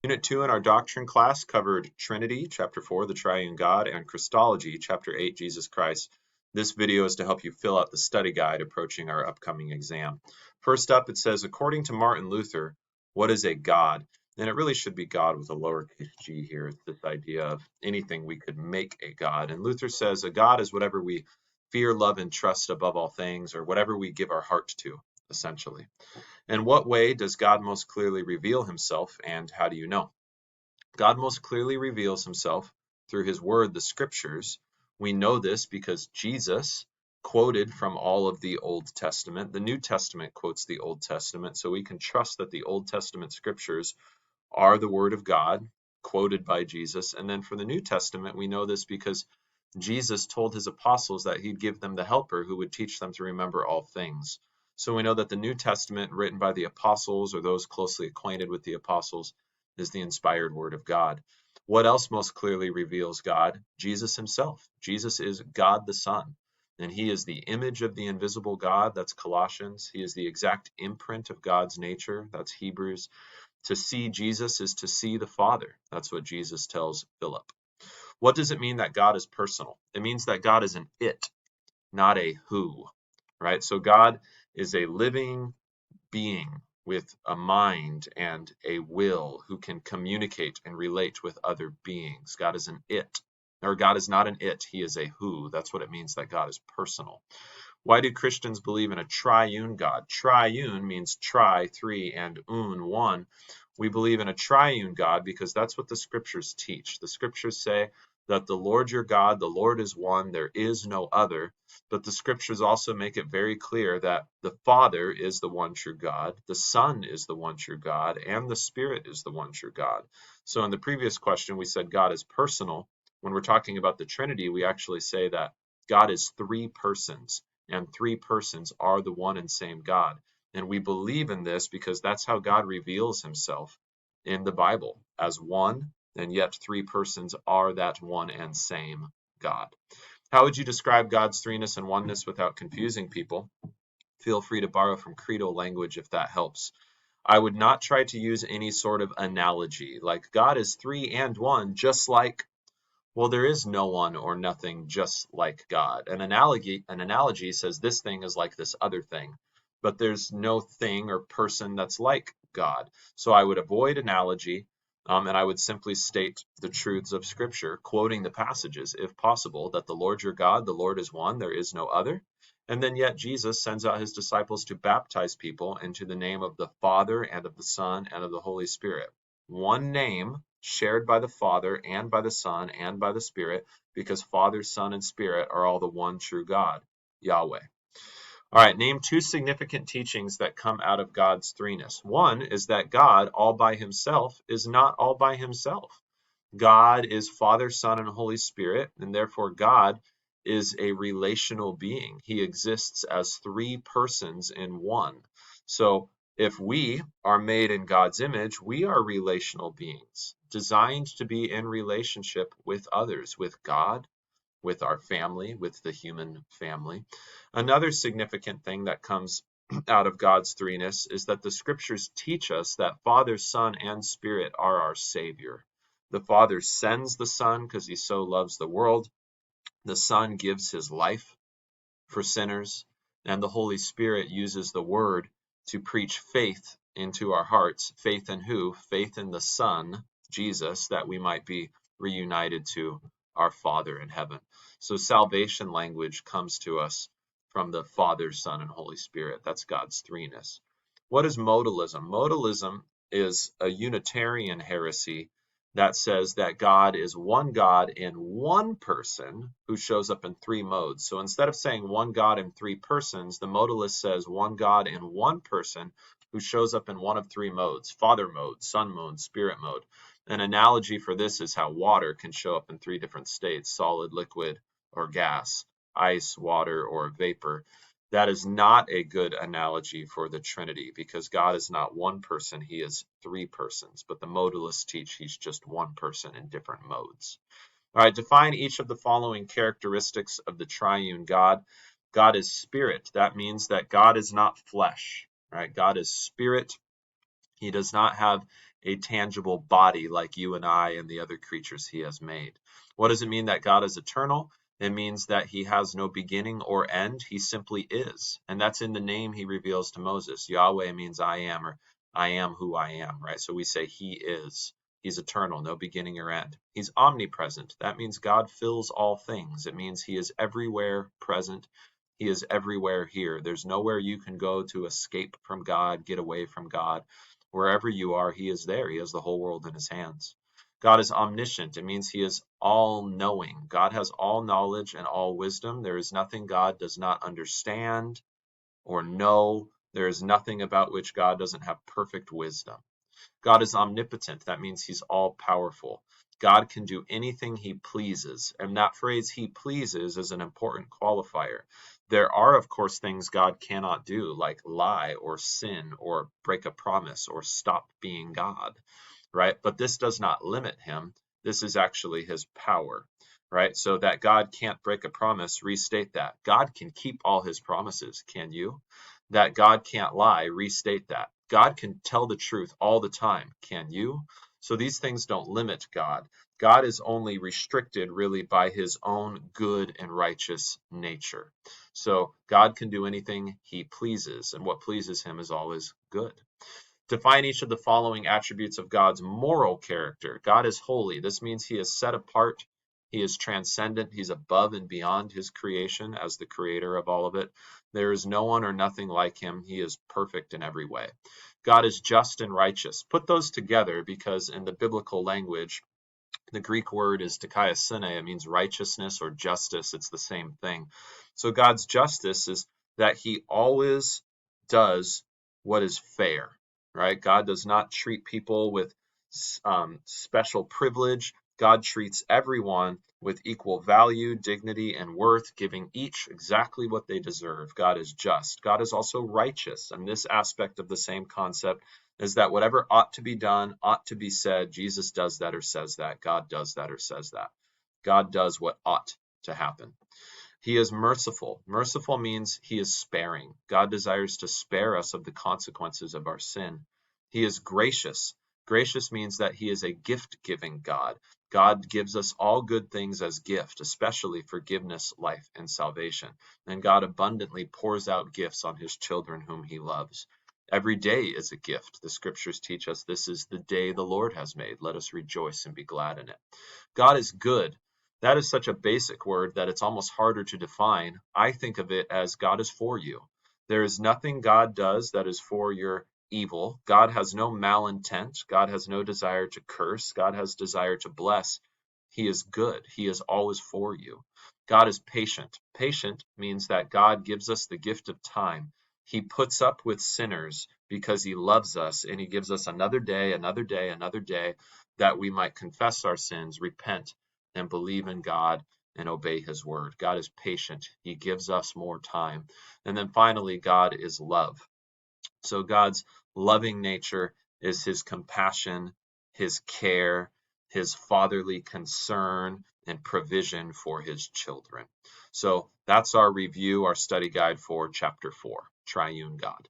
Unit 2 in our doctrine class covered Trinity, Chapter 4, the Triune God, and Christology, Chapter 8, Jesus Christ. This video is to help you fill out the study guide approaching our upcoming exam. First up, it says, according to Martin Luther, what is a God? And it really should be God with a lowercase g here. It's this idea of anything we could make a God. And Luther says a God is whatever we fear, love, and trust above all things, or whatever we give our heart to, essentially. In what way does God most clearly reveal himself, and how do you know? God most clearly reveals himself through his word, the scriptures. We know this because Jesus quoted from all of the Old Testament. The New Testament quotes the Old Testament, so we can trust that the Old Testament scriptures are the word of God, quoted by Jesus. And then for the New Testament, we know this because Jesus told his apostles that he'd give them the helper who would teach them to remember all things. So we know that the New Testament, written by the apostles or those closely acquainted with the apostles, is the inspired word of God. What else most clearly reveals God? Jesus himself. Jesus is God the Son, and he is the image of the invisible God. That's Colossians. He is the exact imprint of God's nature. That's Hebrews. To see Jesus is to see the Father. That's what Jesus tells Philip. What does it mean that God is personal? It means that God is an it, not a who, right? So God is a living being with a mind and a will who can communicate and relate with other beings. God is an it, or God is not an it, he is a who. That's what it means that God is personal. Why do Christians believe in a triune God? Triune means tri, three, and one. We believe in a triune God because that's what the scriptures teach. The scriptures say that the Lord your God, the Lord is one, there is no other. But the scriptures also make it very clear that the Father is the one true God, the Son is the one true God, and the Spirit is the one true God. So in the previous question, we said God is personal. When we're talking about the Trinity, we actually say that God is three persons, and three persons are the one and same God. And we believe in this because that's how God reveals himself in the Bible as one, and yet three persons are that one and same God. How would you describe God's threeness and oneness without confusing people? Feel free to borrow from credo language if that helps. I would not try to use any sort of analogy, like God is three and one, just like, well, there is no one or nothing just like God. An analogy says this thing is like this other thing, but there's no thing or person that's like God. So I would avoid analogy, and I would simply state the truths of Scripture, quoting the passages, if possible, that the Lord your God, the Lord is one, there is no other. And then yet Jesus sends out his disciples to baptize people into the name of the Father and of the Son and of the Holy Spirit. One name shared by the Father and by the Son and by the Spirit, because Father, Son, and Spirit are all the one true God, Yahweh. All right, name two significant teachings that come out of God's threeness. One is that God, all by himself, is not all by himself. God is Father, Son, and Holy Spirit, and therefore God is a relational being. He exists as three persons in one. So if we are made in God's image, we are relational beings, designed to be in relationship with others, with God, with our family, with the human family. Another significant thing that comes out of God's threeness is that the scriptures teach us that Father, Son, and Spirit are our Savior. The Father sends the Son because he so loves the world. The Son gives his life for sinners, and the Holy Spirit uses the Word to preach faith into our hearts. Faith in who? Faith in the Son, Jesus, that we might be reunited to our Father in heaven. So salvation language comes to us from the Father, Son, and Holy Spirit. That's God's threeness. What is modalism? Modalism is a Unitarian heresy that says that God is one God in one person who shows up in three modes. So instead of saying one God in three persons, the modalist says one God in one person who shows up in one of three modes: Father mode, Son mode, Spirit mode. An analogy for this is how water can show up in three different states: solid, liquid, or gas, ice, water, or vapor. That is not a good analogy for the Trinity, because God is not one person, he is three persons. But the modalists teach he's just one person in different modes. All right, define each of the following characteristics of the triune God. God is spirit. That means that God is not flesh. Right? God is spirit. He does not have a tangible body like you and I and the other creatures he has made. What does it mean that God is eternal? It means that he has no beginning or end. He simply is. And that's in the name he reveals to Moses. Yahweh means I am, or I am who I am, right? So we say he is. He's eternal, no beginning or end. He's omnipresent. That means God fills all things. It means he is everywhere present. He is everywhere here. There's nowhere you can go to escape from God, get away from God. Wherever you are, he is there. He has the whole world in his hands. God is omniscient. It means he is all-knowing. God has all knowledge and all wisdom. There is nothing God does not understand or know. There is nothing about which God doesn't have perfect wisdom. God is omnipotent. That means he's all-powerful. God can do anything he pleases. And that phrase, he pleases, is an important qualifier. There are, of course, things God cannot do, like lie or sin or break a promise or stop being God, right? But this does not limit him. This is actually his power, right? So that God can't break a promise, restate that. God can keep all his promises, can you? That God can't lie, restate that. God can tell the truth all the time, can you? So these things don't limit God. God is only restricted really by his own good and righteous nature. So God can do anything he pleases, and what pleases him is always good. Define each of the following attributes of God's moral character. God is holy. This means he is set apart. He is transcendent. He's above and beyond his creation as the creator of all of it. There is no one or nothing like him. He is perfect in every way. God is just and righteous. Put those together because in the biblical language, the Greek word is dikaiosune. It means righteousness or justice. It's the same thing. So God's justice is that he always does what is fair, right? God does not treat people with special privilege. God treats everyone with equal value, dignity, and worth, giving each exactly what they deserve. God is just. God is also righteous. And this aspect of the same concept is that whatever ought to be done, ought to be said, Jesus does that or says that. God does that or says that. God does what ought to happen. He is merciful. Merciful means he is sparing. God desires to spare us of the consequences of our sin. He is gracious. Gracious means that he is a gift-giving God. God gives us all good things as gift, especially forgiveness, life, and salvation. And God abundantly pours out gifts on his children whom he loves. Every day is a gift. The scriptures teach us this is the day the Lord has made. Let us rejoice and be glad in it. God is good. That is such a basic word that it's almost harder to define. I think of it as God is for you. There is nothing God does that is for your evil. God has no malintent. God has no desire to curse. God has desire to bless. He is good. He is always for you. God is patient. Patient means that God gives us the gift of time. He puts up with sinners because he loves us, and he gives us another day, another day, another day that we might confess our sins, repent, and believe in God and obey his word. God is patient. He gives us more time. And then finally, God is love. So God's loving nature is his compassion, his care, his fatherly concern, and provision for his children. So that's our review, our study guide for chapter 4, Triune God.